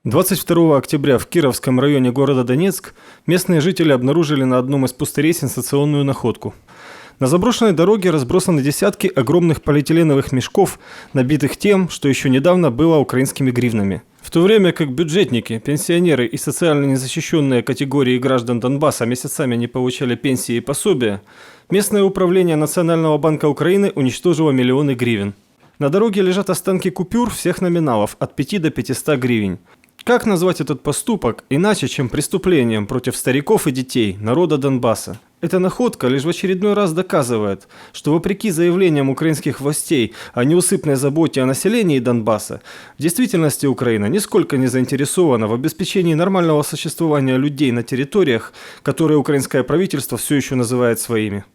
22 октября в Кировском районе города Донецк местные жители обнаружили на одном из пустырей сенсационную находку. На заброшенной дороге разбросаны десятки огромных полиэтиленовых мешков, набитых тем, что еще недавно было украинскими гривнами. В то время как бюджетники, пенсионеры и социально незащищенные категории граждан Донбасса месяцами не получали пенсии и пособия, местное управление Национального банка Украины уничтожило миллионы гривен. На дороге лежат останки купюр всех номиналов от 5 до 500 гривен. Как назвать этот поступок иначе, чем преступлением против стариков и детей, народа Донбасса? Эта находка лишь в очередной раз доказывает, что вопреки заявлениям украинских властей о неусыпной заботе о населении Донбасса, в действительности Украина нисколько не заинтересована в обеспечении нормального существования людей на территориях, которые украинское правительство все еще называет своими.